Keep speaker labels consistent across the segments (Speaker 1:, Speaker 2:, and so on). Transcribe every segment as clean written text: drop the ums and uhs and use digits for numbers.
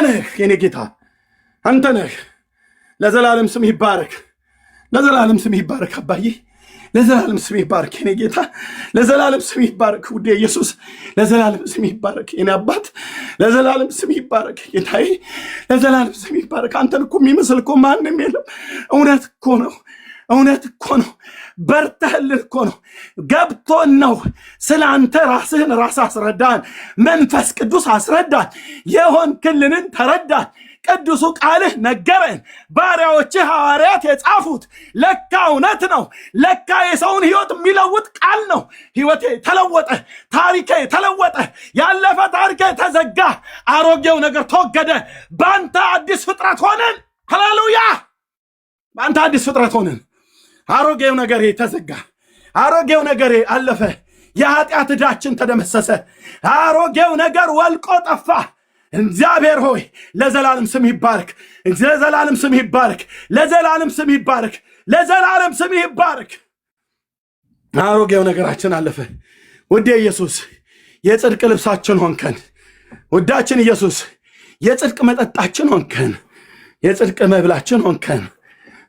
Speaker 1: ነህ የኔ ጌታ አንተ ነህ። ለዘላለም ስም ይባረክ፣ ለዘላለም ስም ይባረክ አባዬ፣ ለዘላለም ስም ይባረክ የኔ ጌታ፣ ለዘላለም ስም ይባረክ ውዴ ኢየሱስ፣ ለዘላለም ስም ይባረክ የኔ አባት፣ ለዘላለም ስም ይባረክ ጌታዬ፣ ለዘላለም ስም ይባረክ። አንተን እኮ የሚመስል እኮ ማንም የለም። እውነት እኮ ነው፣ እውነት እኮ ነው። በርተህልን እኮ ነው፣ ገብቶን ነው። ስለ አንተ ራስህን ራስ አስረዳን፣ መንፈስ ቅዱስ አስረዳን፣ የሆንክልንን ተረዳን። ቅዱሱ ቃልህ ነገረን። ባሪያዎችህ ሐዋርያት የጻፉት ለካ እውነት ነው። ለካ የሰውን ህይወት የሚለውጥ ቃል ነው። ህይወቴ ተለወጠ፣ ታሪኬ ተለወጠ፣ ያለፈ ታሪኬ ተዘጋ፣ አሮጌው ነገር ተወገደ፣ በአንተ አዲስ ፍጥረት ሆነን። ሃሌሉያ! በአንተ አዲስ ፍጥረት ሆነን። አሮጌው ነገሬ ተዘጋ፣ አሮጌው ነገሬ አለፈ፣ የኃጢአት ዕዳችን ተደመሰሰ፣ አሮጌው ነገር ወልቆ ጠፋ። እግዚአብሔር ሆይ ለዘላለም ስም ይባረክ፣ ለዘላለም ስም ይባረክ፣ ለዘላለም ስም ይባረክ፣ ለዘላለም ስም ይባረክ። አሮጌው ነገራችን አለፈ። ውዴ ኢየሱስ የጽድቅ ልብሳችን ሆንከን። ውዳችን ኢየሱስ የጽድቅ መጠጣችን ሆንከን፣ የጽድቅ መብላችን ሆንከን።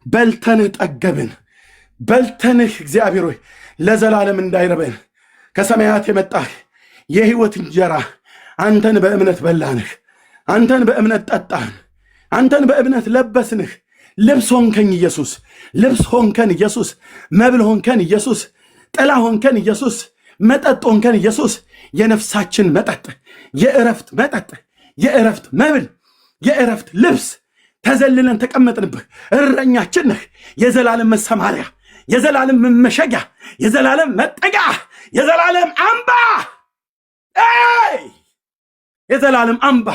Speaker 1: በልተንህ ጠገብን፣ በልተንህ እግዚአብሔር ሆይ ለዘላለም እንዳይረበን ከሰማያት የመጣህ የህይወት እንጀራ አንተን በእምነት በላንህ፣ አንተን በእምነት ጠጣን፣ አንተን በእምነት ለበስንህ። ልብስ ሆንከን ኢየሱስ፣ ልብስ ሆንከን ኢየሱስ፣ መብል ሆንከን ኢየሱስ፣ ጥላ ሆንከን ኢየሱስ፣ መጠጥ ሆንከን ኢየሱስ። የነፍሳችን መጠጥ፣ የእረፍት መጠጥ፣ የእረፍት መብል፣ የእረፍት ልብስ ተዘልለን ተቀመጥንብህ። እረኛችን ነህ፣ የዘላለም መሰማሪያ፣ የዘላለም መመሸጊያ፣ የዘላለም መጠጊያ፣ የዘላለም አምባ፣ የዘላለም አምባ።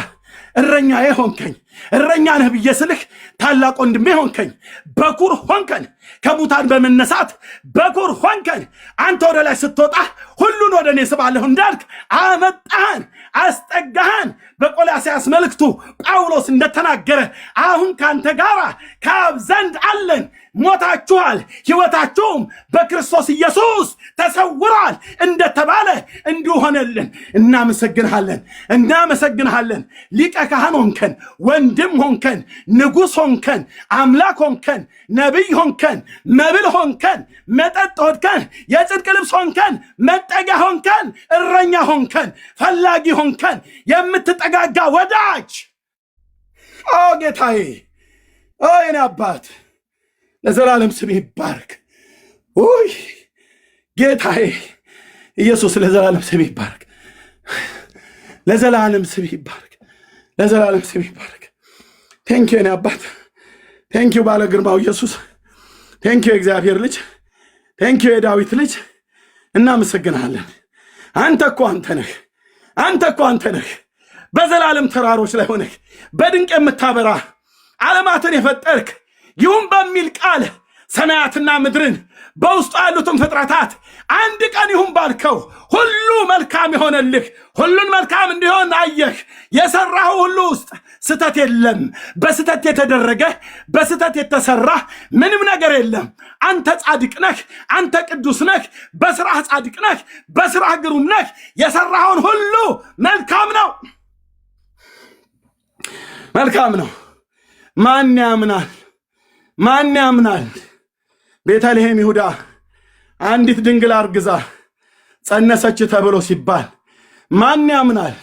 Speaker 1: እረኛዬ ሆንከኝ። እረኛ ነህ ብዬ ስልህ ታላቅ ወንድሜ ሆንከኝ። በኩር ሆንከን፣ ከሙታን በመነሳት በኩር ሆንከን። አንተ ወደ ላይ ስትወጣ ሁሉን ወደ እኔ ስባለሁ እንዳልክ አመጣህን፣ አስጠጋህን። በቆላስይስ መልእክቱ ጳውሎስ እንደተናገረ አሁን ካንተ ጋር ከአብ ዘንድ አለን፣ ሞታችኋል፣ ሕይወታችሁም በክርስቶስ ኢየሱስ ተሰውሯል እንደተባለ እንዲሁ ሆነልን። እናመሰግንሃለን፣ እናመሰግንሃለን። ሊቀ ካህን ሆንከን፣ ወንድም ሆንከን፣ ንጉሥ ሆንከን፣ አምላክ ሆንከን፣ ነቢይ ሆንከን፣ መብል ሆንከን፣ መጠጥ ሆንከን፣ የጽድቅ ልብስ ሆንከን፣ መጠጊያ ሆንከን፣ እረኛ ሆንከን፣ ፈላጊ ሆንከን፣ የምትጠጋጋ ወዳጅ። ኦ ጌታዬ፣ ኦ የኔ አባት ለዘላለም ስም ይባረክ። ውይ ጌታዬ ኢየሱስ ለዘላለም ስም ይባረክ፣ ለዘላለም ስም ይባረክ፣ ለዘላለም ስም ይባረክ። ቴንኪዩ የኔ አባት፣ ቴንኪዩ ባለ ግርማው ኢየሱስ፣ ቴንኪዩ የእግዚአብሔር ልጅ፣ ቴንኪዩ የዳዊት ልጅ። እናመሰግናለን። አንተ እኮ አንተ ነህ፣ አንተ እኮ አንተ ነህ። በዘላለም ተራሮች ላይ ሆነህ በድንቅ የምታበራ ዓለማትን የፈጠርክ ይሁን በሚል ቃል ሰማያትና ምድርን በውስጡ ያሉትን ፍጥረታት አንድ ቀን ይሁን ባልከው ሁሉ መልካም የሆነልህ፣ ሁሉን መልካም እንዲሆን አየህ። የሰራህ ሁሉ ውስጥ ስተት የለም። በስተት የተደረገ በስተት የተሰራ ምንም ነገር የለም። አንተ ጻድቅ ነህ፣ አንተ ቅዱስ ነህ፣ በስራህ ጻድቅ ነህ፣ በስራህ ግሩም ነህ። የሰራኸውን ሁሉ መልካም ነው፣ መልካም ነው። ማን ያምናል? ማን ያምናል? ቤተልሔም ይሁዳ አንዲት ድንግል አርግዛ ጸነሰች ተብሎ ሲባል ማን ያምናል?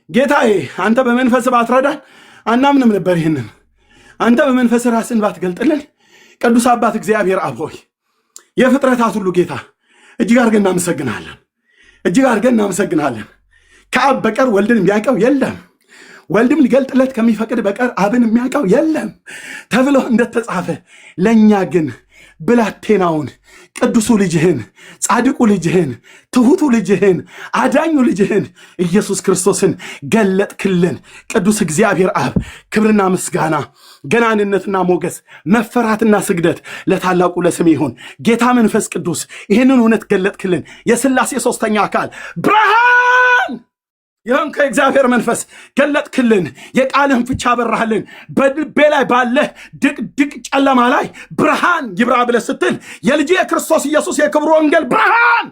Speaker 1: ጌታዬ አንተ በመንፈስ ባትረዳን አናምንም ነበር። ይህንን አንተ በመንፈስ ራስን ባትገልጥልን ቅዱስ አባት እግዚአብሔር አብ ሆይ የፍጥረታት ሁሉ ጌታ እጅግ አድርገን እናመሰግናለን፣ እጅግ አድርገን እናመሰግናለን። ከአብ በቀር ወልድን የሚያውቀው የለም፣ ወልድም ሊገልጥለት ከሚፈቅድ በቀር አብን የሚያውቀው የለም ተብሎ እንደተጻፈ ለእኛ ግን ብላቴናውን ቅዱሱ ልጅህን፣ ጻድቁ ልጅህን፣ ትሁቱ ልጅህን፣ አዳኙ ልጅህን ኢየሱስ ክርስቶስን ገለጥክልን። ቅዱስ እግዚአብሔር አብ ክብርና ምስጋና፣ ገናንነትና ሞገስ፣ መፈራትና ስግደት ለታላቁ ለስም ይሁን። ጌታ መንፈስ ቅዱስ ይህንን እውነት ገለጥክልን። የሥላሴ ሦስተኛ አካል ብርሃን ይህም ከእግዚአብሔር መንፈስ ገለጥክልን። የቃልህን ፍቻ በራህልን። በልቤ ላይ ባለ ድቅድቅ ጨለማ ላይ ብርሃን ይብራ ብለህ ስትል የልጅ የክርስቶስ ኢየሱስ የክብሩ ወንጌል ብርሃን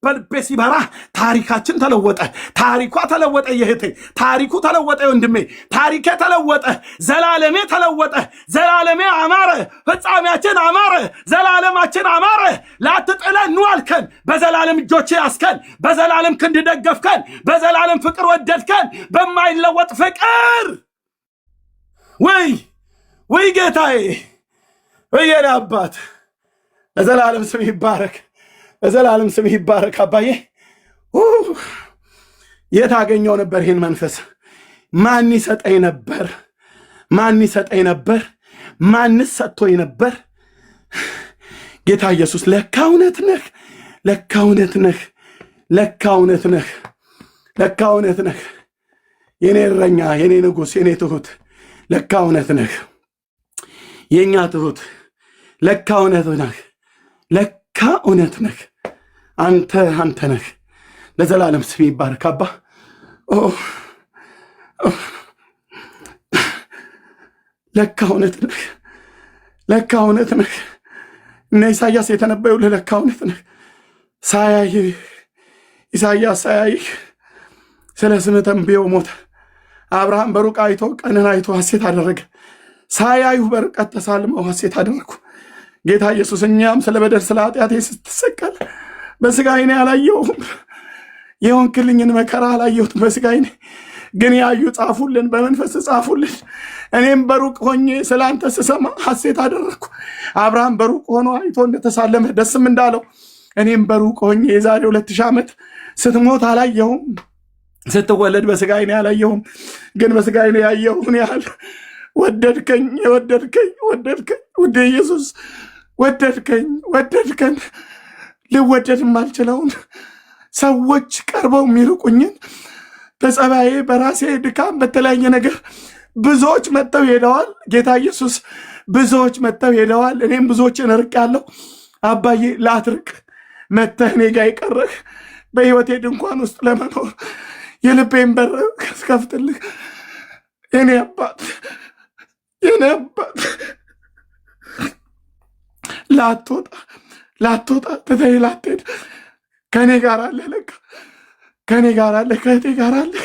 Speaker 1: በልቤ ሲበራ ታሪካችን ተለወጠ። ታሪኳ ተለወጠ። የእህቴ ታሪኩ ተለወጠ። ወንድሜ ታሪኬ ተለወጠ። ዘላለሜ ተለወጠ። ዘላለሜ አማረ። ፍጻሜያችን አማረ። ዘላለማችን አማረ። ላትጥለን ኑ አልከን። በዘላለም እጆች ያስከን። በዘላለም ክንድ ደገፍከን። በዘላለም ፍቅር ወደድከን። በማይለወጥ ፍቅር ወይ ጌታዬ፣ ወይ የኔ አባት ለዘላለም ስም ይባረክ። ለዘላለም ስም ይባረክ። አባዬ የት አገኘው ነበር ይህን መንፈስ? ማን ይሰጠኝ ነበር? ማን ይሰጠኝ ነበር? ማንስ ሰጥቶኝ ነበር? ጌታ ኢየሱስ ለካ እውነት ነህ። ለካ እውነት ነህ። ለካ እውነት ነህ። ለካ እውነት ነህ። የኔ እረኛ፣ የኔ ንጉሥ፣ የኔ ትሁት ለካ እውነት ነህ። የኛ ትሁት ለካ እውነት ነህ። ለካ እውነት ነህ። አንተ ነህ። ለዘላለም ስም ይባረክ አባ። ለካ እውነት ነህ። ለካ እውነት ነህ። እነ ኢሳያስ የተነበዩልህ ለካ እውነት ነህ። ሳያይ ኢሳያስ ሳያይህ ስለ ስምህ ተንብዮ ሞተ። አብርሃም በሩቅ አይቶ ቀንን አይቶ ሐሴት አደረገ። ሳያዩ በርቀት ተሳልመው ሐሴት አደረጉ። ጌታ ኢየሱስ እኛም ስለ በደል ስለ ኃጢአቴ ስትሰቀል በስጋ ዓይኔ አላየሁም፣ የሆንክልኝን መከራ አላየሁትም በስጋ ዓይኔ ግን ያዩ ጻፉልን፣ በመንፈስ ጻፉልን። እኔም በሩቅ ሆኜ ስለ አንተ ስሰማ ሐሴት አደረግኩ። አብርሃም በሩቅ ሆኖ አይቶ እንደተሳለመ ደስም እንዳለው እኔም በሩቅ ሆኜ የዛሬ 2000 ዓመት ስትሞት አላየሁም፣ ስትወለድ በስጋ ዓይኔ አላየሁም፣ ግን በስጋ ዓይኔ ያየሁን ያህል ወደድከኝ። ውድ ኢየሱስ ወደድከን። ልወደድ የማልችለውን ሰዎች ቀርበው የሚርቁኝን በጸባዬ በራሴ ድካም በተለያየ ነገር ብዙዎች መጥተው ሄደዋል። ጌታ ኢየሱስ ብዙዎች መጥተው ሄደዋል። እኔም ብዙዎችን እርቄአለሁ። አባዬ ላትርቅ መጥተህ እኔ ጋ የቀረህ በሕይወቴ ድንኳን ውስጥ ለመኖር የልቤን በር ከፍትልህ የኔ አባት ላትወጣ ትተህ ላትሄድ ከእኔ ጋር አለህ። ለካ ከእኔ ጋር አለህ፣ ከእህቴ ጋር አለህ፣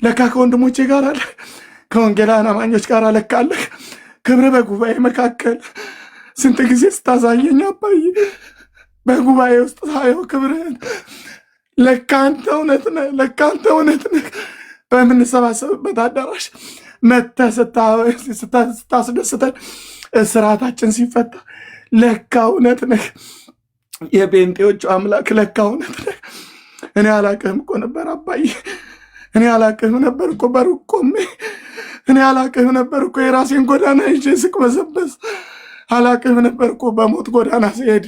Speaker 1: ለካ ከወንድሞቼ ጋር አለህ፣ ከወንጌላውያን አማኞች ጋር ለካ አለህ። ክብር በጉባኤ መካከል ስንት ጊዜ ስታሳየኝ አባዬ፣ በጉባኤ ውስጥ ሳየው ክብርህን። ለካ አንተ እውነት ነህ። ለካ አንተ እውነት ነህ። በምንሰባሰብበት አዳራሽ መጥተህ ስታስደስተን እስራታችን ሲፈታ ለካ እውነት ነህ። የጴንጤዎቹ አምላክ ለካ እውነት ነህ። እኔ አላቅህም እኮ ነበር አባዬ። እኔ አላቅህም ነበር እኮ በሩቅ ቆሜ። እኔ አላቅህም ነበር እኮ የራሴን ጎዳና ይዤ ስቅበዘበዝ። አላቅህም ነበር እኮ በሞት ጎዳና ሲሄድ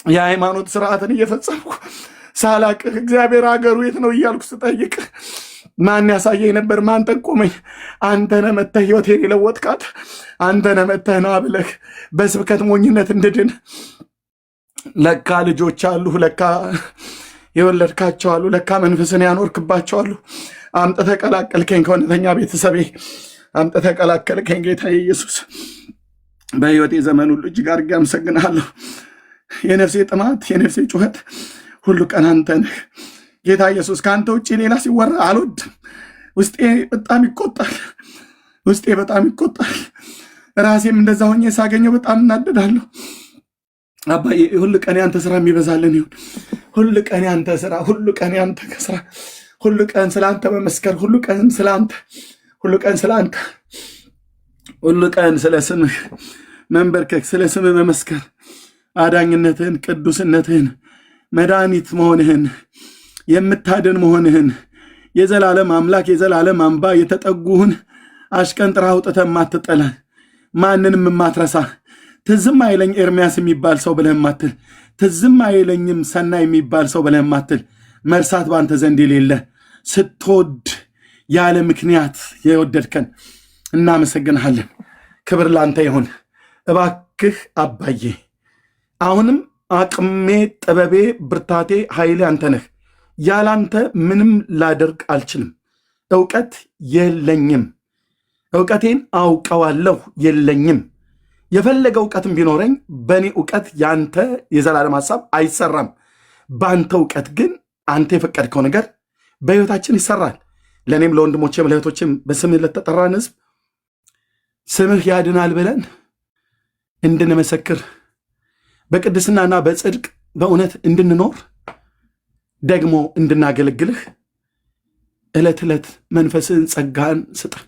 Speaker 1: የሃይማኖት ስርዓትን እየፈጸምኩ ሳላቅህ እግዚአብሔር ሀገሩ የት ነው እያልኩ ስጠይቅ ማን ያሳየኝ ነበር? ማን ጠቆመኝ? አንተነህ መተህ ህይወቴን የለወጥካት። አንተነህ መተህ ና ብለህ በስብከት ሞኝነት እንድድን። ለካ ልጆች አሉ፣ ለካ የወለድካቸው አሉ፣ ለካ መንፈስን ያኖርክባቸው አሉ። አምጥተህ ቀላቀልከኝ፣ ከእውነተኛ ቤተሰቤ አምጥተህ ቀላቀልከኝ። ጌታ ኢየሱስ በህይወቴ ዘመን ሁሉ እጅግ አድርጌ አመሰግንሃለሁ። የነፍሴ ጥማት፣ የነፍሴ ጩኸት ሁሉ ቀን አንተ ነህ ጌታ ኢየሱስ። ከአንተ ውጭ ሌላ ሲወራ አልወድም። ውስጤ በጣም ይቆጣል። ውስጤ በጣም ይቆጣል። ራሴም እንደዛ ሆኜ ሳገኘው በጣም እናደዳለሁ። አባዬ ሁሉ ቀን ያንተ ስራ የሚበዛልን ይሁን። ሁሉ ቀን ያንተ ስራ፣ ሁሉ ቀን ያንተ ስራ፣ ሁሉ ቀን ስለአንተ መመስከር፣ ሁሉ ቀን ስለአንተ፣ ሁሉ ቀን ስለአንተ፣ ሁሉ ቀን ስለ ስምህ መንበርከክ፣ ስለ ስምህ መመስከር፣ አዳኝነትህን፣ ቅዱስነትህን፣ መድኃኒት መሆንህን፣ የምታድን መሆንህን፣ የዘላለም አምላክ፣ የዘላለም አምባ፣ የተጠጉህን አሽቀንጥረህ አውጥተህ የማትጠላ፣ ማንንም የማትረሳ፣ ትዝም አይለኝ ኤርምያስ የሚባል ሰው ብለህ የማትል፣ ትዝም አይለኝም ሰናይ የሚባል ሰው ብለህ የማትል፣ መርሳት በአንተ ዘንድ የሌለ፣ ስትወድ ያለ ምክንያት የወደድከን እናመሰግንሃለን። ክብር ላንተ ይሁን። እባክህ አባዬ አሁንም አቅሜ፣ ጥበቤ፣ ብርታቴ፣ ኃይሌ አንተ ነህ። ያላንተ ምንም ላደርግ አልችልም። እውቀት የለኝም። እውቀቴን አውቀዋለሁ፣ የለኝም። የፈለገ እውቀትም ቢኖረኝ በእኔ እውቀት ያንተ የዘላለም ሐሳብ አይሰራም። በአንተ እውቀት ግን አንተ የፈቀድከው ነገር በሕይወታችን ይሰራል። ለእኔም ለወንድሞቼም ለእህቶቼም በስምህ ለተጠራን ሕዝብ ስምህ ያድናል ብለን እንድንመሰክር በቅድስናና በጽድቅ በእውነት እንድንኖር ደግሞ እንድናገለግልህ ዕለት ዕለት መንፈስህን ጸጋን ስጠን።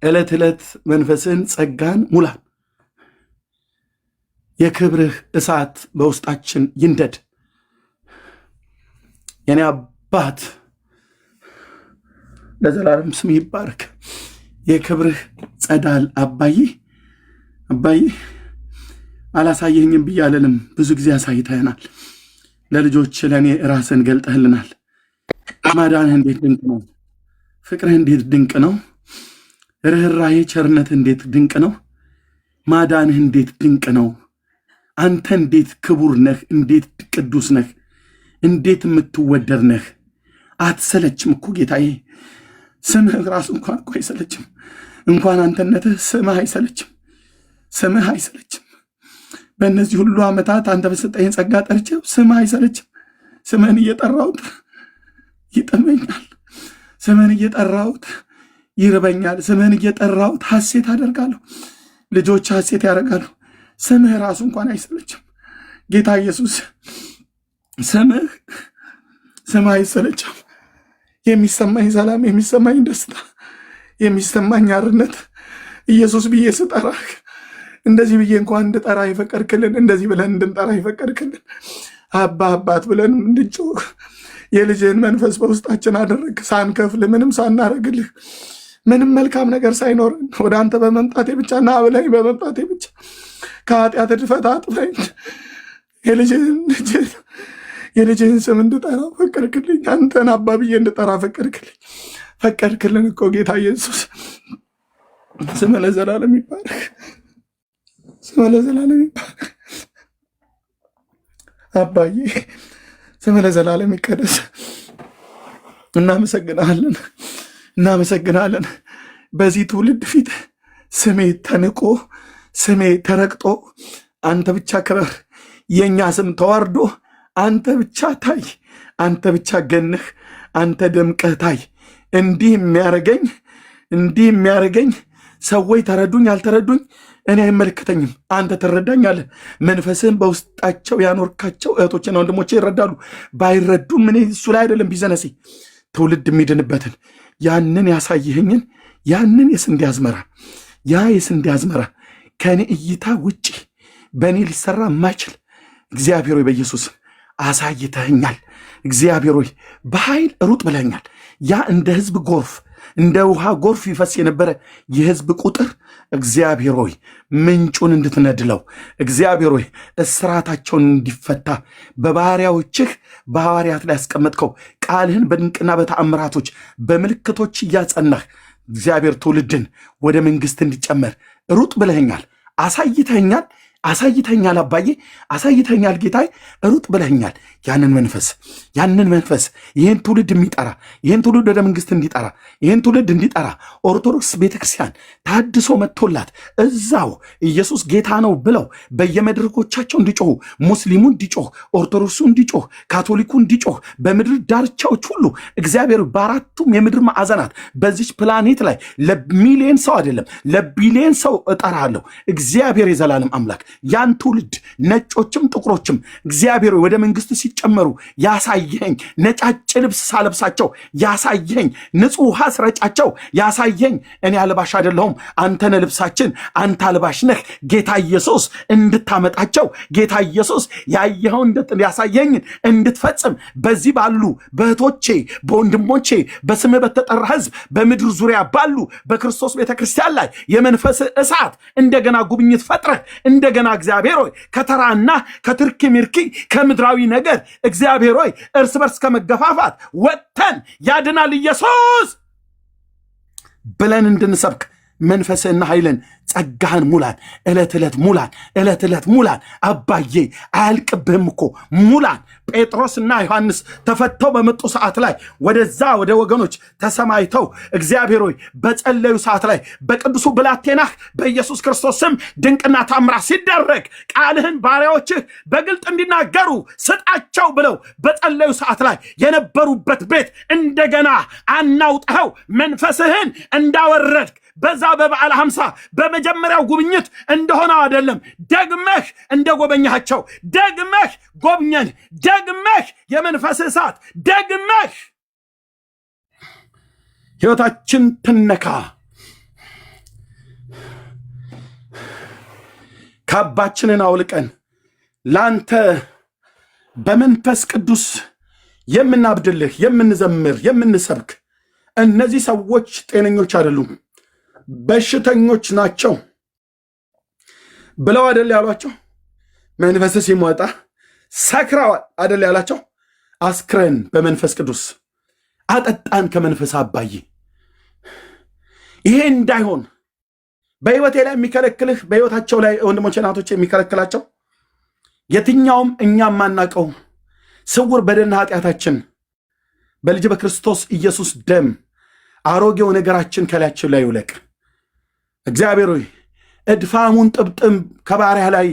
Speaker 1: ዕለት ዕለት መንፈስህን ጸጋን ሙላን። የክብርህ እሳት በውስጣችን ይንደድ። የኔ አባት ለዘላለም ስም ይባረክ። የክብርህ ጸዳል አባዬ አላሳየኝም ብዬ አልልም። ብዙ ጊዜ አሳይተህናል። ለልጆች ለእኔ ራስን ገልጠህልናል። ማዳንህ እንዴት ድንቅ ነው! ፍቅርህ እንዴት ድንቅ ነው! ርኅራሄ ቸርነትህ እንዴት ድንቅ ነው! ማዳንህ እንዴት ድንቅ ነው! አንተ እንዴት ክቡር ነህ! እንዴት ቅዱስ ነህ! እንዴት የምትወደድ ነህ! አትሰለችም እኮ ጌታዬ። ስምህ ራሱ እንኳን እኮ አይሰለችም። እንኳን አንተነትህ ስምህ አይሰለችም። ስምህ አይሰለችም። በእነዚህ ሁሉ ዓመታት አንተ በሰጠኸኝ ጸጋ ጠርቼው ስምህ አይሰለችም። ስምህን እየጠራሁት ይጠመኛል። ስምህን እየጠራሁት ይርበኛል። ስምህን እየጠራሁት ሐሴት አደርጋለሁ። ልጆች ሐሴት ያደርጋሉ። ስምህ ራሱ እንኳን አይሰለችም። ጌታ ኢየሱስ ስምህ አይሰለችም። የሚሰማኝ ሰላም፣ የሚሰማኝ ደስታ፣ የሚሰማኝ አርነት ኢየሱስ ብዬ ስጠራህ እንደዚህ ብዬ እንኳን እንድጠራ ይፈቀድክልን። እንደዚህ ብለን እንድንጠራ ይፈቀድክልን። አባ አባት ብለን እንድንጮህ የልጅህን መንፈስ በውስጣችን አደረግ። ሳንከፍል ምንም ሳናረግልህ ምንም መልካም ነገር ሳይኖረን ወደ አንተ በመምጣቴ ብቻ ና ብለኝ በመምጣቴ ብቻ ከኃጢአት እድፈት አጥበኝ የልጅህን ስም እንድጠራ ፈቀድክልኝ። አንተን አባ ብዬ እንድጠራ ፈቀድክልን እኮ ጌታ ኢየሱስ። ስም ለዘላለም ይባረክ። ስም ለዘላለም ይባረክ። አባዬ ስም ለዘላለም ይቀደስ። እናመሰግናለን። በዚህ ትውልድ ፊት ስሜ ተንቆ ስሜ ተረግጦ አንተ ብቻ ክበር፣ የእኛ ስም ተዋርዶ አንተ ብቻ ታይ፣ አንተ ብቻ ገነህ፣ አንተ ደምቀህ ታይ። እንዲህ የሚያረገኝ ሰዎች ተረዱኝ አልተረዱኝ እኔ አይመለከተኝም። አንተ ትረዳኛለህ። መንፈስህን በውስጣቸው ያኖርካቸው እህቶችና ወንድሞቼ ይረዳሉ። ባይረዱም እኔ እሱ ላይ አይደለም ቢዘነሴ ትውልድ የሚድንበትን ያንን ያሳይህኝን ያንን የስንዴ አዝመራ ከእኔ እይታ ውጭ በእኔ ሊሰራ የማይችል እግዚአብሔር ሆይ በኢየሱስ አሳይተኸኛል። እግዚአብሔር ሆይ በኃይል ሩጥ ብለኛል። ያ እንደ ህዝብ ጎርፍ እንደ ውሃ ጎርፍ ይፈስ የነበረ የህዝብ ቁጥር እግዚአብሔር ሆይ ምንጩን እንድትነድለው፣ እግዚአብሔር ሆይ እስራታቸውን እንዲፈታ በባሪያዎችህ በሐዋርያት ላይ ያስቀመጥከው ቃልህን በድንቅና በተአምራቶች በምልክቶች እያጸናህ እግዚአብሔር ትውልድን ወደ መንግስት እንዲጨመር ሩጥ ብለኸኛል። አሳይተኛል አባዬ፣ አሳይተኛል ጌታዬ፣ ሩጥ ብለኸኛል። ያንን መንፈስ ይህን ትውልድ የሚጠራ ይህን ትውልድ ወደ መንግስት እንዲጠራ ይህን ትውልድ እንዲጠራ ኦርቶዶክስ ቤተክርስቲያን ታድሶ መጥቶላት እዛው ኢየሱስ ጌታ ነው ብለው በየመድረኮቻቸው እንዲጮሁ፣ ሙስሊሙ እንዲጮህ፣ ኦርቶዶክሱ እንዲጮህ፣ ካቶሊኩ እንዲጮህ፣ በምድር ዳርቻዎች ሁሉ እግዚአብሔር በአራቱም የምድር ማዕዘናት በዚች ፕላኔት ላይ ለሚሊዮን ሰው አይደለም ለቢሊዮን ሰው እጠራለሁ። እግዚአብሔር የዘላለም አምላክ ያን ትውልድ ነጮችም ጥቁሮችም እግዚአብሔር ወደ መንግስት ሲጨመሩ ያሳየኝ፣ ነጫጭ ልብስ ሳለብሳቸው ያሳየኝ፣ ንጹህ ውሃ ስረጫቸው ያሳየኝ። እኔ አልባሽ አይደለሁም፣ አንተነ ልብሳችን፣ አንተ አልባሽ ነህ። ጌታ ኢየሱስ እንድታመጣቸው ጌታ ኢየሱስ ያየኸው ያሳየኝን እንድትፈጽም በዚህ ባሉ በእህቶቼ በወንድሞቼ በስምህ በተጠራ ህዝብ በምድር ዙሪያ ባሉ በክርስቶስ ቤተክርስቲያን ላይ የመንፈስ እሳት እንደገና ጉብኝት ፈጥረህ እንደገና እግዚአብሔር ሆይ ከተራና ከትርኪ ሚርኪ ከምድራዊ ነገር እግዚአብሔር ሆይ እርስ በርስ ከመገፋፋት ወጥተን ያድናል ኢየሱስ ብለን እንድንሰብክ መንፈስህና ኃይልን ጸጋህን ሙላን፣ ዕለት ዕለት ሙላን፣ ዕለት ዕለት ሙላን። አባዬ አያልቅብህም እኮ ሙላን። ጴጥሮስና ዮሐንስ ተፈተው በመጡ ሰዓት ላይ ወደዛ ወደ ወገኖች ተሰማይተው እግዚአብሔር ሆይ በጸለዩ ሰዓት ላይ በቅዱሱ ብላቴናህ በኢየሱስ ክርስቶስ ስም ድንቅና ታምራት ሲደረግ ቃልህን ባሪያዎችህ በግልጥ እንዲናገሩ ስጣቸው ብለው በጸለዩ ሰዓት ላይ የነበሩበት ቤት እንደገና አናውጠኸው መንፈስህን እንዳወረድክ በዛ በበዓለ ሃምሳ በመጀመሪያው ጉብኝት እንደሆነ አይደለም፣ ደግመህ እንደጎበኛቸው ደግመህ ጎብኘን፣ ደግመህ የመንፈስ እሳት ደግመህ ሕይወታችን ትነካ። ካባችንን አውልቀን ላንተ በመንፈስ ቅዱስ የምናብድልህ የምንዘምር የምንሰብክ። እነዚህ ሰዎች ጤነኞች አይደሉም፣ በሽተኞች ናቸው ብለው አይደል ያሏቸው? መንፈስ ሲሞጣ ሰክረዋል አይደል ያላቸው? አስክረን በመንፈስ ቅዱስ አጠጣን ከመንፈስ አባዬ። ይሄ እንዳይሆን በሕይወቴ ላይ የሚከለክልህ በሕይወታቸው ላይ ወንድሞቼ ናቶች የሚከለክላቸው የትኛውም እኛ ማናቀው ስውር በደልና ኃጢአታችን በልጅ በክርስቶስ ኢየሱስ ደም አሮጌው ነገራችን ከላያችን ላይ ይውለቅ። እግዚአብሔር ሆይ እድፋሙን ጥምጥም ከባሪያ ላይ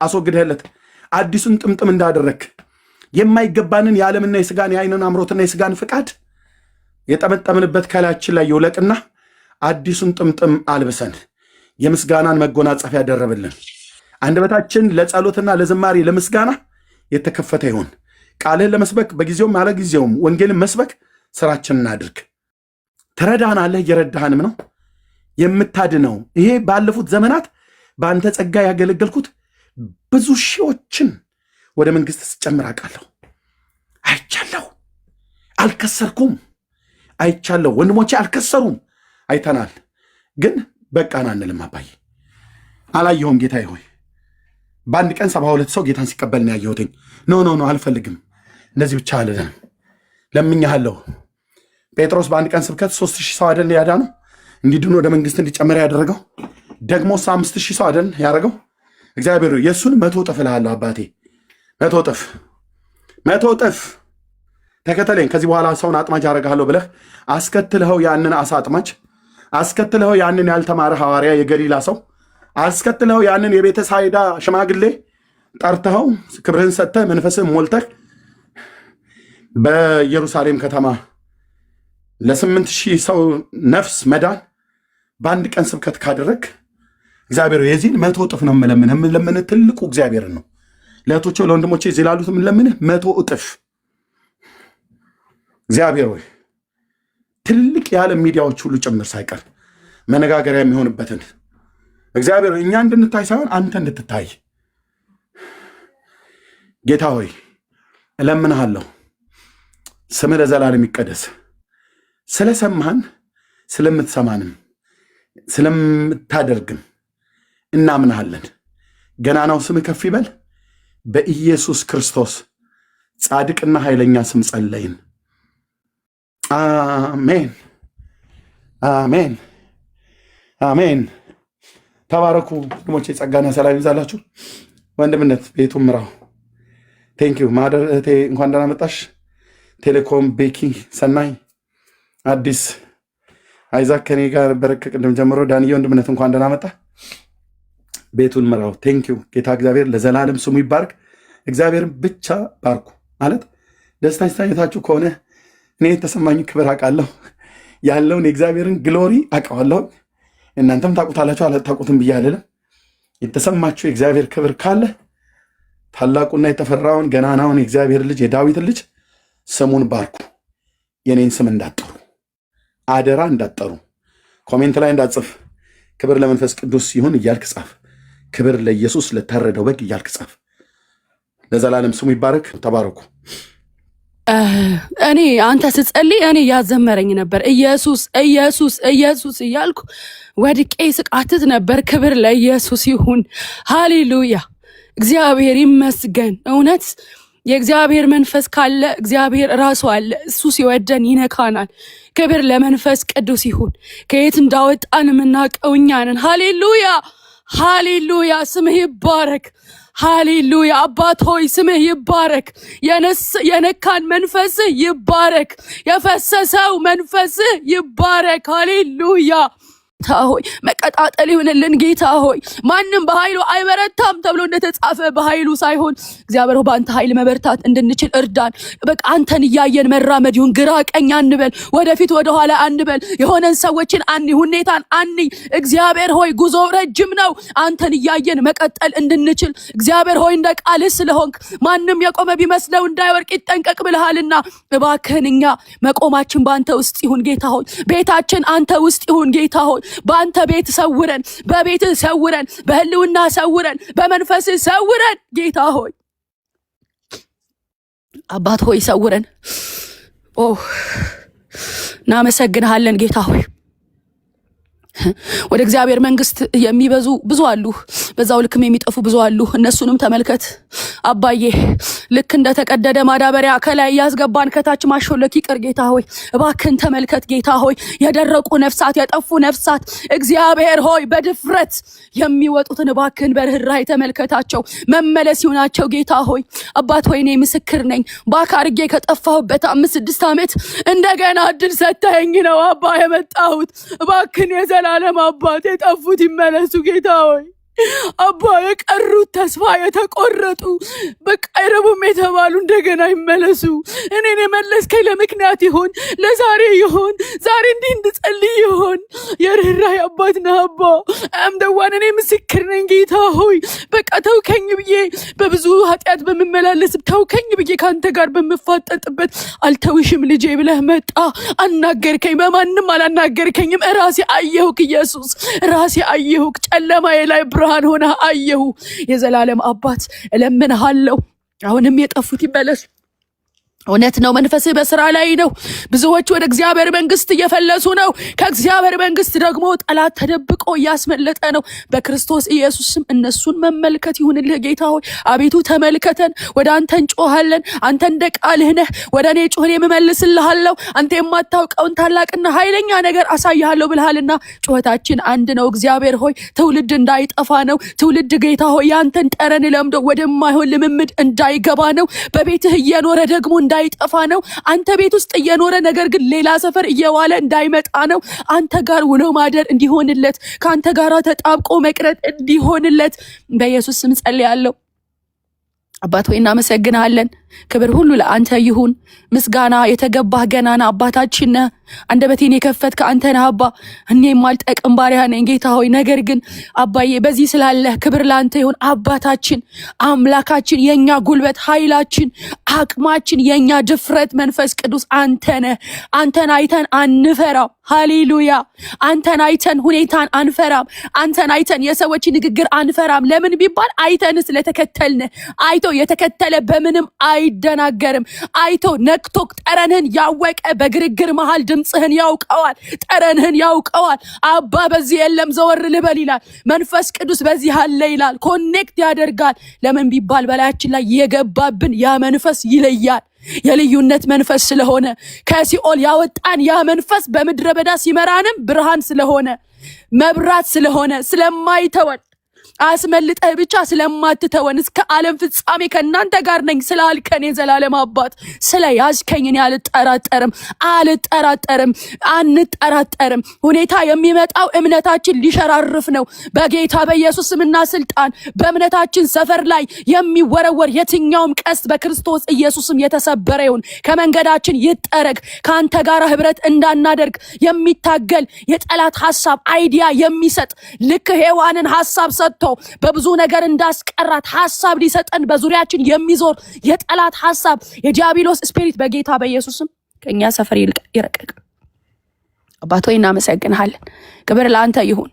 Speaker 1: አስወግደህለት አዲሱን ጥምጥም እንዳደረክ የማይገባንን የዓለምና የሥጋን የዓይንን አምሮትና የሥጋን ፍቃድ የጠመጠምንበት ከላያችን ላይ ይውለቅና አዲሱን ጥምጥም አልብሰን የምስጋናን መጎናጸፊያ ያደረብልን። አንደበታችን ለጸሎትና ለዝማሬ ለምስጋና የተከፈተ ይሁን። ቃልህን ለመስበክ በጊዜውም ያለ ጊዜውም ወንጌልን መስበክ ስራችንን እናድርግ። ትረዳናለህ፣ እየረዳህንም ነው የምታድነው። ይሄ ባለፉት ዘመናት በአንተ ጸጋ ያገለገልኩት ብዙ ሺዎችን ወደ መንግሥት ስጨምር አውቃለሁ፣ አይቻለሁ። አልከሰርኩም፣ አይቻለሁ። ወንድሞቼ አልከሰሩም፣ አይተናል። ግን በቃን አንልም። አባዬ አላየሁም ጌታዬ ሆይ በአንድ ቀን 72 ሰው ጌታን ሲቀበል ነው ያየሁትኝ። ኖ አልፈልግም፣ እንደዚህ ብቻ አልልም፣ ለምኛለሁ። ጴጥሮስ በአንድ ቀን ስብከት 3000 ሰው አይደል ያዳነው? እንዲድኑ ወደ መንግሥት እንዲጨመር ያደረገው ደግሞ 5000 ሰው አይደል ያደረገው? እግዚአብሔር የእሱን 100 እጥፍ እልሃለሁ አባቴ፣ 100 እጥፍ ተከተለኝ። ከዚህ በኋላ ሰውን አጥማጅ አደርግሃለሁ ብለህ አስከትልኸው ያንን አሳ አጥማጅ፣ አስከትልኸው ያንን ያልተማረ ሐዋርያ የገሊላ ሰው፣ አስከትልኸው ያንን የቤተ ሳይዳ ሽማግሌ ጠርተኸው ክብርህን ሰጥተህ መንፈስህን ሞልተህ በኢየሩሳሌም ከተማ ለ8000 ሰው ነፍስ መዳን በአንድ ቀን ስብከት ካደረግ እግዚአብሔር የዚህን 100 እጥፍ ነው የምለምንህ። ትልቁ እግዚአብሔርን ነው። ለእህቶቼ ለወንድሞቼ እዚህ ላሉት የምለምንህ 100 እጥፍ። እግዚአብሔር ሆይ ትልቅ የዓለም ሚዲያዎች ሁሉ ጭምር ሳይቀር መነጋገሪያ የሚሆንበትን እግዚአብሔር እኛ እንድንታይ ሳይሆን አንተ እንድትታይ ጌታ ሆይ እለምንሃለሁ። ስምህ ለዘላለም ይቀደስ። ስለሰማህን ስለምትሰማንም ስለምታደርግም እናምናሃለን። ገናናው ስምህ ከፍ ይበል። በኢየሱስ ክርስቶስ ጻድቅና ኃይለኛ ስም ጸለይን። አሜን፣ አሜን፣ አሜን። ተባረኩ ወንድሞቼ። ጸጋና ሰላም ይብዛላችሁ። ወንድምነት ቤቱን ምራው። ቴንኪዩ ማደር እህቴ፣ እንኳን ደህና መጣሽ። ቴሌኮም ቤኪ ሰናይ አዲስ አይዛክ ከኔ ጋር በረከ ቅድም ጀምሮ ዳንዬ ወንድምነት እንኳን ደህና መጣ። ቤቱን ምራው። ቴንኪዩ ጌታ እግዚአብሔር ለዘላለም ስሙ ይባርክ። እግዚአብሔርን ብቻ ባርኩ። ማለት ደስታ ስታኝታችሁ ከሆነ እኔ የተሰማኝ ክብር አውቃለሁ፣ ያለውን የእግዚአብሔርን ግሎሪ አውቀዋለሁ። እናንተም ታውቁታላችሁ፣ አላታውቁትም ብዬ አልልም። የተሰማችሁ የእግዚአብሔር ክብር ካለ ታላቁና የተፈራውን ገናናውን የእግዚአብሔር ልጅ የዳዊት ልጅ ስሙን ባርኩ። የኔን ስም እንዳጠሩ አደራ፣ እንዳጠሩ ኮሜንት ላይ እንዳጽፍ። ክብር ለመንፈስ ቅዱስ ይሁን እያልክ ጻፍ። ክብር ለኢየሱስ ለታረደው በግ እያልክ ጻፍ። ለዘላለም ስሙ ይባረክ። ተባረኩ።
Speaker 2: እኔ አንተ ስትጸልይ እኔ ያዘመረኝ ነበር። ኢየሱስ ኢየሱስ ኢየሱስ እያልኩ ወድቄ ስቃትት ነበር። ክብር ለኢየሱስ ይሁን። ሃሌሉያ፣ እግዚአብሔር ይመስገን። እውነት የእግዚአብሔር መንፈስ ካለ እግዚአብሔር ራሱ አለ። እሱ ሲወደን ይነካናል። ክብር ለመንፈስ ቅዱስ ይሁን። ከየት እንዳወጣን የምናውቀው እኛ ነን። ሃሌሉያ ሃሌሉያ፣ ስምህ ይባረክ። ሃሌሉያ አባት ሆይ ስምህ ይባረክ። የነካን መንፈስህ ይባረክ። የፈሰሰው መንፈስህ ይባረክ። ሃሌሉያ ጌታ ሆይ መቀጣጠል ይሁንልን። ጌታ ሆይ ማንም በኃይሉ አይበረታም ተብሎ እንደተጻፈ በኃይሉ ሳይሆን እግዚአብሔር በአንተ ኃይል መበርታት እንድንችል እርዳን። በቃ አንተን እያየን መራመድ ይሁን። ግራ ቀኝ አንበል፣ ወደፊት ወደኋላ አንበል። የሆነን ሰዎችን ሁኔታን አንይ። እግዚአብሔር ሆይ ጉዞ ረጅም ነው። አንተን እያየን መቀጠል እንድንችል እግዚአብሔር ሆይ እንደ ቃልህ ስለሆንክ ማንም የቆመ ቢመስለው እንዳይወርቅ ይጠንቀቅ ብለሃልና እባክህን እኛ መቆማችን በአንተ ውስጥ ይሁን ጌታ ሆይ። ቤታችን አንተ ውስጥ ይሁን ጌታ ሆይ። በአንተ ቤት ሰውረን፣ በቤትህ ሰውረን፣ በህልውና ሰውረን፣ በመንፈስህ ሰውረን ጌታ ሆይ። አባት ሆይ ሰውረን። እናመሰግንሃለን ጌታ ሆይ። ወደ እግዚአብሔር መንግስት የሚበዙ ብዙ አሉ፣ በዛው ልክም የሚጠፉ ብዙ አሉ። እነሱንም ተመልከት አባዬ። ልክ እንደ ተቀደደ ማዳበሪያ ከላይ ያስገባን ከታች ማሾለክ ይቅር ጌታ ሆይ። እባክህን ተመልከት ጌታ ሆይ። የደረቁ ነፍሳት፣ የጠፉ ነፍሳት እግዚአብሔር ሆይ በድፍረት የሚወጡትን እባክህን በርህራሄ ተመልከታቸው። መመለስ ይሁናቸው ጌታ ሆይ። አባት ሆይ እኔ ምስክር ነኝ። ባካርጌ ከጠፋሁበት 5-6 ዓመት እንደገና እድል ሰጥተኸኝ ነው አባ የመጣሁት። እባክህን የዘላለም አባት የጠፉት ይመለሱ ጌታ ሆይ። አባ የቀሩት ተስፋ የተቆረጡ በቃ አይረቡም የተባሉ እንደገና ይመለሱ። እኔን የመለስከኝ ለምክንያት ይሆን? ለዛሬ ይሆን? ዛሬ እንዲህ እንድጸልይ ይሆን? የርህራሄ አባት ነህ አባ። አምደዋን እኔ ምስክር ነኝ ጌታ ሆይ። በቃ ተውከኝ ብዬ በብዙ ኃጢአት በምመላለስ ተውከኝ ብዬ ከአንተ ጋር በምፋጠጥበት አልተውሽም ልጄ ብለህ መጣ። አናገርከኝ። በማንም አላናገርከኝም። ራሴ አየሁክ ኢየሱስ፣ ራሴ አየሁክ። ጨለማዬ ላይ ብርሃን ሆነ አየሁ። የዘላለም አባት እለምንሃለሁ አሁንም የጠፉት ይመለሱ። እውነት ነው፣ መንፈስህ በስራ ላይ ነው። ብዙዎች ወደ እግዚአብሔር መንግስት እየፈለሱ ነው። ከእግዚአብሔር መንግስት ደግሞ ጠላት ተደብቆ እያስመለጠ ነው። በክርስቶስ ኢየሱስም እነሱን መመልከት ይሁንልህ ጌታ ሆይ። አቤቱ ተመልከተን። ወደ አንተ እንጮሃለን። አንተ እንደ ቃልህ ነህ። ወደ እኔ ጩኸን የምመልስልሃለሁ። አንተ የማታውቀውን ታላቅና ኃይለኛ ነገር አሳይሃለሁ ብልሃልና ጩኸታችን አንድ ነው እግዚአብሔር ሆይ። ትውልድ እንዳይጠፋ ነው። ትውልድ ጌታ ሆይ ያንተን ጠረን ለምዶ ወደማይሆን ልምምድ እንዳይገባ ነው። በቤትህ እየኖረ ደግሞ እንዳይጠፋ ነው። አንተ ቤት ውስጥ እየኖረ ነገር ግን ሌላ ሰፈር እየዋለ እንዳይመጣ ነው። አንተ ጋር ውሎ ማደር እንዲሆንለት፣ ከአንተ ጋር ተጣብቆ መቅረት እንዲሆንለት በኢየሱስ ስም ጸልያለሁ። አባት ሆይ እናመሰግናለን። ክብር ሁሉ ለአንተ ይሁን። ምስጋና የተገባህ ገናና አባታችን ነህ። አንደበቴን የከፈትክ አንተ ነህ አባ። እኔ የማልጠቅም ባሪያ ነኝ ጌታ ሆይ። ነገር ግን አባዬ በዚህ ስላለህ ክብር ለአንተ ይሁን። አባታችን፣ አምላካችን፣ የኛ ጉልበት፣ ኃይላችን፣ አቅማችን፣ የኛ ድፍረት መንፈስ ቅዱስ አንተ ነህ። አንተን አይተን አንፈራም። ሃሌሉያ። አንተን አይተን ሁኔታን አንፈራም። አንተን አይተን የሰዎች ንግግር አንፈራም። ለምን ቢባል አይተን ስለተከተልን። አይቶ የተከተለ በምንም አይደናገርም። አይቶ ነክቶ ጠረንህን ያወቀ በግርግር መሃል ድምፅህን ያውቀዋል፣ ጠረንህን ያውቀዋል። አባ በዚህ የለም ዘወር ልበል ይላል። መንፈስ ቅዱስ በዚህ አለ ይላል። ኮኔክት ያደርጋል። ለምን ቢባል በላያችን ላይ የገባብን ያ መንፈስ ይለያል። የልዩነት መንፈስ ስለሆነ ከሲኦል ያወጣን ያ መንፈስ በምድረ በዳ ሲመራንም ብርሃን ስለሆነ መብራት ስለሆነ ስለማይተወን አስመልጠህ ብቻ ስለማትተወን እስከ ዓለም ፍጻሜ ከእናንተ ጋር ነኝ ስላልከን የዘላለም አባት ስለ ያዝከኝ እኔ አልጠራጠርም፣ አንጠራጠርም። ሁኔታ የሚመጣው እምነታችን ሊሸራርፍ ነው። በጌታ በኢየሱስ ስምና ስልጣን በእምነታችን ሰፈር ላይ የሚወረወር የትኛውም ቀስት በክርስቶስ ኢየሱስም የተሰበረ ይሁን። ከመንገዳችን ይጠረግ። ከአንተ ጋር ህብረት እንዳናደርግ የሚታገል የጠላት ሐሳብ አይዲያ የሚሰጥ ልክ ሔዋንን ሐሳብ ሰጥቶ በብዙ ነገር እንዳስቀራት ሐሳብ ሊሰጠን በዙሪያችን የሚዞር የጠላት ሐሳብ የዲያብሎስ ስፒሪት በጌታ በኢየሱስም ከኛ ሰፈር ይረቀቅ። አባት ሆይ እናመሰግንሃለን። ክብር ለአንተ ይሁን።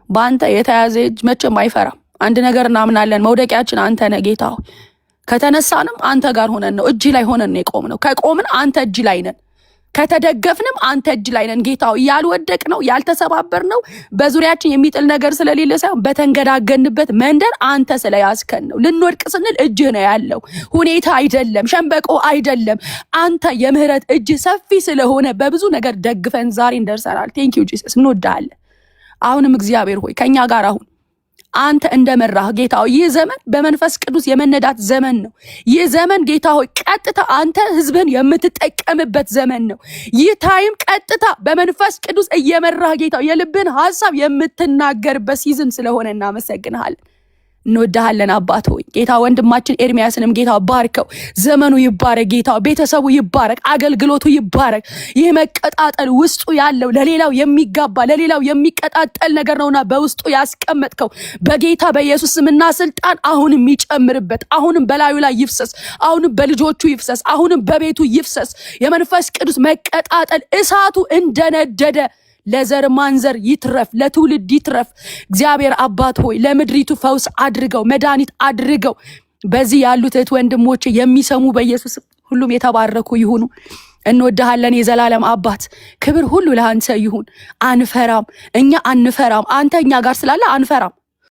Speaker 2: በአንተ የተያዘ እጅ መቼም አይፈራም። አንድ ነገር እናምናለን፣ መውደቂያችን አንተ ነህ ጌታ ሆይ። ከተነሳንም አንተ ጋር ሆነን ነው፣ እጅ ላይ ሆነን ነው የቆምነው። ከቆምን አንተ እጅ ላይ ነን። ከተደገፍንም አንተ እጅ ላይ ነን ጌታ ሆይ። ያልወደቅ ነው ያልተሰባበር ነው በዙሪያችን የሚጥል ነገር ስለሌለ ሳይሆን በተንገዳገንበት መንደር አንተ ስለያዝከን ነው። ልንወድቅ ስንል እጅህ ነው ያለው፣ ሁኔታ አይደለም፣ ሸንበቆ አይደለም። አንተ የምህረት እጅ ሰፊ ስለሆነ በብዙ ነገር ደግፈን ዛሬ እንደርሰናል። ቴንክ ዩ ጂሰስ፣ እንወዳለን። አሁንም እግዚአብሔር ሆይ ከኛ ጋር አሁን አንተ እንደመራህ ጌታ ሆይ ይህ ዘመን በመንፈስ ቅዱስ የመነዳት ዘመን ነው። ይህ ዘመን ጌታ ሆይ ቀጥታ አንተ ህዝብን የምትጠቀምበት ዘመን ነው። ይህ ታይም ቀጥታ በመንፈስ ቅዱስ እየመራህ ጌታ የልብን ሐሳብ የምትናገርበት ሲዝን ስለሆነ እናመሰግንሃለን። እንወዳሃለን አባት ሆይ ጌታ ወንድማችን ኤርሚያስንም ጌታ ባርከው። ዘመኑ ይባረክ ጌታ፣ ቤተሰቡ ይባረክ፣ አገልግሎቱ ይባረክ። ይህ መቀጣጠል ውስጡ ያለው ለሌላው የሚጋባ ለሌላው የሚቀጣጠል ነገር ነውና በውስጡ ያስቀመጥከው በጌታ በኢየሱስ ስምና ስልጣን አሁንም ይጨምርበት፣ አሁንም በላዩ ላይ ይፍሰስ፣ አሁንም በልጆቹ ይፍሰስ፣ አሁንም በቤቱ ይፍሰስ። የመንፈስ ቅዱስ መቀጣጠል እሳቱ እንደነደደ ለዘር ማንዘር ይትረፍ፣ ለትውልድ ይትረፍ። እግዚአብሔር አባት ሆይ ለምድሪቱ ፈውስ አድርገው፣ መድኃኒት አድርገው። በዚህ ያሉት እህት ወንድሞች የሚሰሙ በኢየሱስ ሁሉም የተባረኩ ይሁኑ። እንወድሃለን የዘላለም አባት፣ ክብር ሁሉ ለአንተ ይሁን። አንፈራም፣ እኛ አንፈራም። አንተ እኛ ጋር ስላለ አንፈራም።